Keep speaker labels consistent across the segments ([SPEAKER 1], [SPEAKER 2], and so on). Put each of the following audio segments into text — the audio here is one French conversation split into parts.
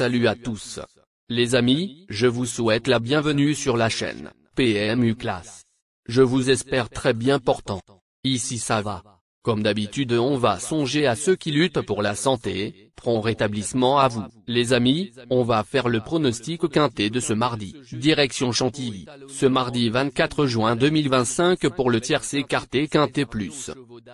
[SPEAKER 1] Salut à tous. Les amis, je vous souhaite la bienvenue sur la chaîne PMU Classe. Je vous espère très bien portant. Ici ça va. Comme d'habitude on va songer à ceux qui luttent pour la santé, prompt rétablissement à vous. Les amis, on va faire le pronostic quintet de ce mardi, direction Chantilly, ce mardi 24 juin 2025 pour le tiercé quartet quintet plus.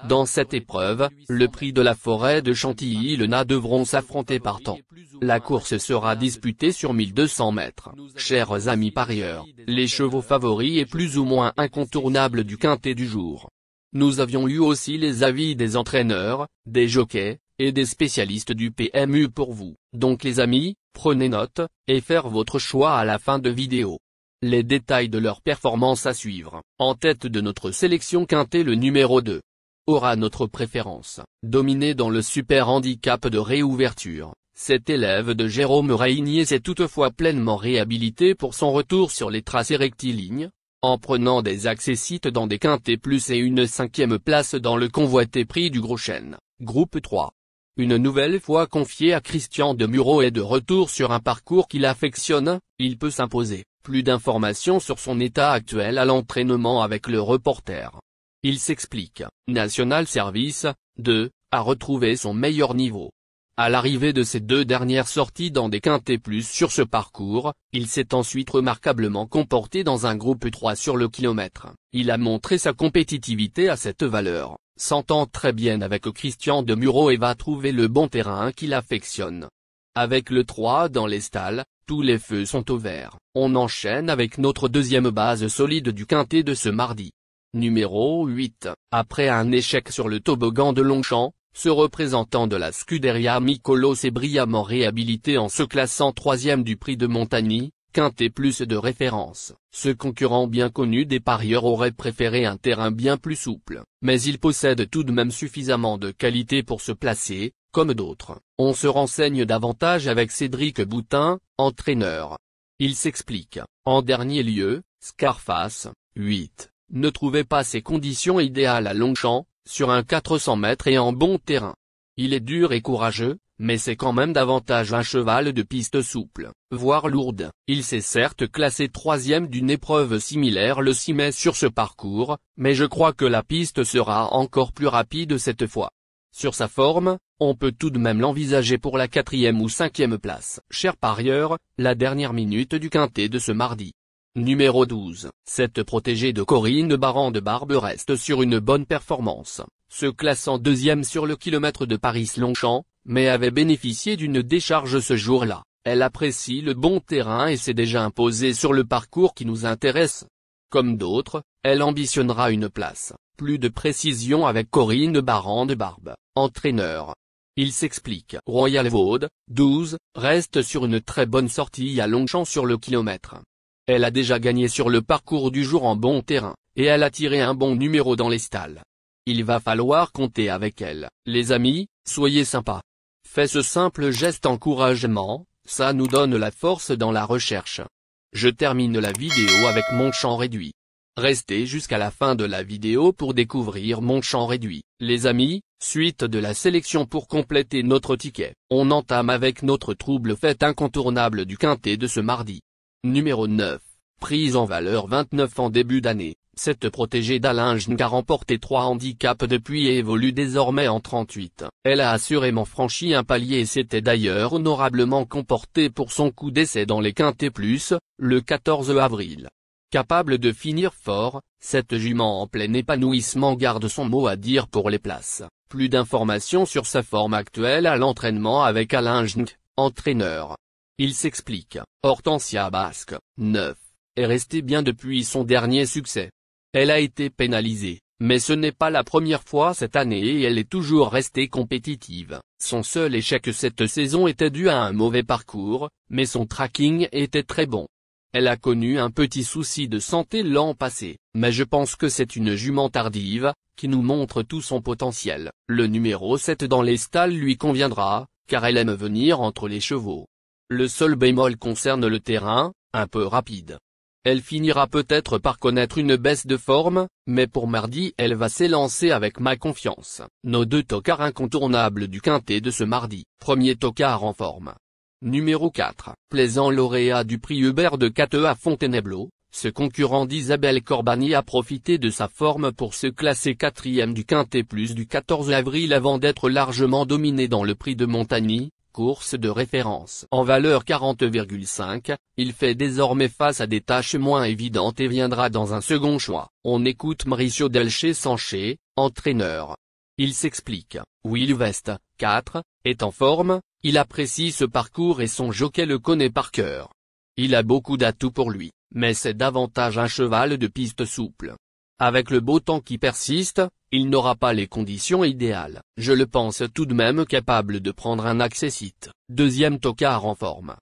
[SPEAKER 1] Dans cette épreuve, le prix de la forêt de Chantilly et le NA devront s'affronter par temps. La course sera disputée sur 1200 mètres. Chers amis parieurs, les chevaux favoris et plus ou moins incontournables du quintet du jour. Nous avions eu aussi les avis des entraîneurs, des jockeys, et des spécialistes du PMU pour vous. Donc les amis, prenez note, et faire votre choix à la fin de vidéo. Les détails de leur performance à suivre. En tête de notre sélection quintet, le numéro 2 aura notre préférence. Dominé dans le super handicap de réouverture, cet élève de Jérôme Régnier s'est toutefois pleinement réhabilité pour son retour sur les tracés rectilignes, en prenant des accessites dans des quintets plus et une 5e place dans le convoité prix du Gros Chêne, groupe 3. Une nouvelle fois confié à Christian Demuro et de retour sur un parcours qu'il affectionne, il peut s'imposer. Plus d'informations sur son état actuel à l'entraînement avec le reporter. Il s'explique. National Service, 2, a retrouvé son meilleur niveau. À l'arrivée de ses deux dernières sorties dans des quintets plus sur ce parcours, il s'est ensuite remarquablement comporté dans un groupe 3 sur le kilomètre. Il a montré sa compétitivité à cette valeur, s'entend très bien avec Christian Demuro et va trouver le bon terrain qu'il affectionne. Avec le 3 dans les stalles, tous les feux sont au vert. On enchaîne avec notre deuxième base solide du quintet de ce mardi. Numéro 8. Après un échec sur le toboggan de Longchamp, ce représentant de la Scuderia Micolo s'est brillamment réhabilité en se classant 3e du prix de Montagny, quintet plus de référence. Ce concurrent bien connu des parieurs aurait préféré un terrain bien plus souple, mais il possède tout de même suffisamment de qualité pour se placer, comme d'autres. On se renseigne davantage avec Cédric Boutin, entraîneur. Il s'explique. En dernier lieu, Scarface, 8, ne trouvait pas ses conditions idéales à Longchamp, sur un 400 mètres et en bon terrain. Il est dur et courageux, mais c'est quand même davantage un cheval de piste souple, voire lourde. Il s'est certes classé 3e d'une épreuve similaire le 6 mai sur ce parcours, mais je crois que la piste sera encore plus rapide cette fois. Sur sa forme, on peut tout de même l'envisager pour la 4e ou 5e place. Chers parieurs, la dernière minute du quintet de ce mardi. Numéro 12. Cette protégée de Corinne Baran de Barbe reste sur une bonne performance, se classant 2e sur le kilomètre de Paris-Longchamp, mais avait bénéficié d'une décharge ce jour-là. Elle apprécie le bon terrain et s'est déjà imposée sur le parcours qui nous intéresse. Comme d'autres, elle ambitionnera une place. Plus de précision avec Corinne Baran de Barbe, entraîneur. Il s'explique. Royal Vaud, 12, reste sur une très bonne sortie à Longchamp sur le kilomètre. Elle a déjà gagné sur le parcours du jour en bon terrain, et elle a tiré un bon numéro dans les stalles. Il va falloir compter avec elle. Les amis, soyez sympas. Faites ce simple geste encouragement, ça nous donne la force dans la recherche. Je termine la vidéo avec mon champ réduit. Restez jusqu'à la fin de la vidéo pour découvrir mon champ réduit. Les amis, suite de la sélection pour compléter notre ticket. On entame avec notre trouble fête incontournable du quintet de ce mardi. Numéro 9. Prise en valeur 29 en début d'année, cette protégée d'Alain Jng a remporté 3 handicaps depuis et évolue désormais en 38. Elle a assurément franchi un palier et s'était d'ailleurs honorablement comportée pour son coup d'essai dans les quintets plus, le 14 avril. Capable de finir fort, cette jument en plein épanouissement garde son mot à dire pour les places. Plus d'informations sur sa forme actuelle à l'entraînement avec Alain Jng, entraîneur. Il s'explique. Hortensia Basque, 9, est restée bien depuis son dernier succès. Elle a été pénalisée, mais ce n'est pas la première fois cette année et elle est toujours restée compétitive. Son seul échec cette saison était dû à un mauvais parcours, mais son tracking était très bon. Elle a connu un petit souci de santé l'an passé, mais je pense que c'est une jument tardive, qui nous montre tout son potentiel. Le numéro 7 dans les stalles lui conviendra, car elle aime venir entre les chevaux. Le seul bémol concerne le terrain, un peu rapide. Elle finira peut-être par connaître une baisse de forme, mais pour mardi elle va s'élancer avec ma confiance. Nos deux tocards incontournables du quintet de ce mardi. Premier tocard en forme. Numéro 4. Plaisant lauréat du prix Hubert de Catteux à Fontainebleau, ce concurrent d'Isabelle Corbani a profité de sa forme pour se classer 4e du Quintet Plus du 14 avril avant d'être largement dominé dans le prix de Montagny, course de référence. En valeur 40,5, il fait désormais face à des tâches moins évidentes et viendra dans un second choix. On écoute Mauricio Delché-Sanché, entraîneur. Il s'explique. Will West, 4, est en forme, il apprécie ce parcours et son jockey le connaît par cœur. Il a beaucoup d'atouts pour lui, mais c'est davantage un cheval de piste souple. Avec le beau temps qui persiste, il n'aura pas les conditions idéales. Je le pense tout de même capable de prendre un accessite. Deuxième tocard en forme.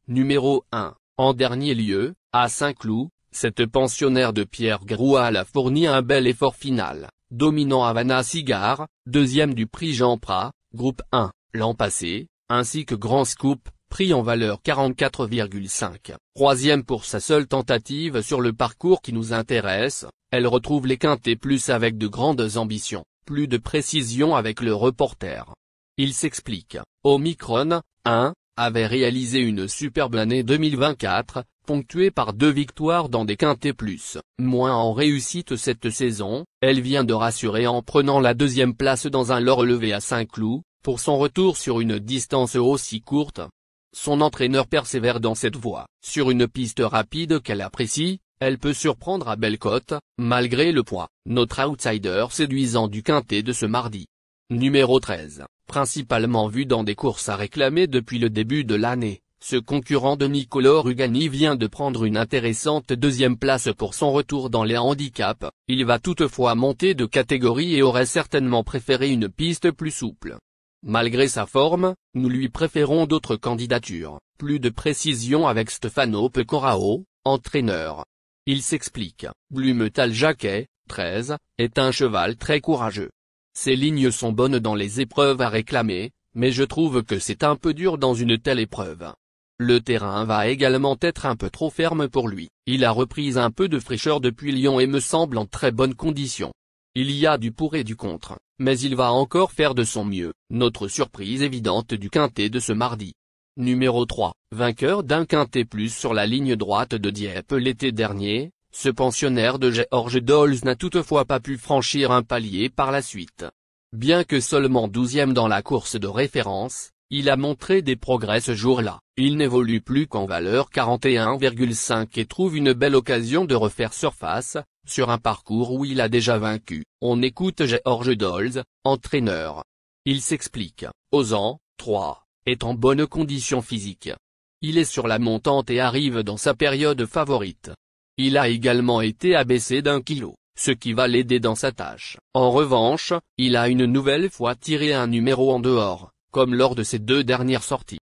[SPEAKER 1] Numéro 1. En dernier lieu, à Saint-Cloud, cette pensionnaire de Pierre Groual a fourni un bel effort final, dominant Havana Cigar, deuxième du prix Jean Prat, groupe 1, l'an passé, ainsi que Grand Scoop, prix en valeur 44,5. Troisième pour sa seule tentative sur le parcours qui nous intéresse, elle retrouve les Quintets Plus avec de grandes ambitions, plus de précision avec le reporter. Il s'explique. Omicron, 1, avait réalisé une superbe année 2024, ponctuée par 2 victoires dans des Quintets Plus. Moins en réussite cette saison, elle vient de rassurer en prenant la 2e place dans un lot relevé à Saint-Cloud, pour son retour sur une distance aussi courte. Son entraîneur persévère dans cette voie. Sur une piste rapide qu'elle apprécie, elle peut surprendre à belle cote, malgré le poids. Notre outsider séduisant du Quintet de ce mardi. Numéro 13. Principalement vu dans des courses à réclamer depuis le début de l'année, ce concurrent de Nicolò Rugani vient de prendre une intéressante 2e place pour son retour dans les handicaps. Il va toutefois monter de catégorie et aurait certainement préféré une piste plus souple. Malgré sa forme, nous lui préférons d'autres candidatures. Plus de précision avec Stefano Pecoraro, entraîneur. Il s'explique. Blue Metal Jacket, 13, est un cheval très courageux. Ses lignes sont bonnes dans les épreuves à réclamer, mais je trouve que c'est un peu dur dans une telle épreuve. Le terrain va également être un peu trop ferme pour lui. Il a repris un peu de fraîcheur depuis Lyon et me semble en très bonne condition. Il y a du pour et du contre, mais il va encore faire de son mieux. Notre surprise évidente du Quintet de ce mardi. Numéro 3, vainqueur d'un Quintet Plus sur la ligne droite de Dieppe l'été dernier, ce pensionnaire de George Dolls n'a toutefois pas pu franchir un palier par la suite. Bien que seulement 12e dans la course de référence, il a montré des progrès ce jour-là. Il n'évolue plus qu'en valeur 41,5 et trouve une belle occasion de refaire surface, sur un parcours où il a déjà vaincu. On écoute George Dolls, entraîneur. Il s'explique. Ozan, 3, est en bonne condition physique. Il est sur la montante et arrive dans sa période favorite. Il a également été abaissé d'1 kilo, ce qui va l'aider dans sa tâche. En revanche, il a une nouvelle fois tiré un numéro en dehors, comme lors de ses 2 dernières sorties.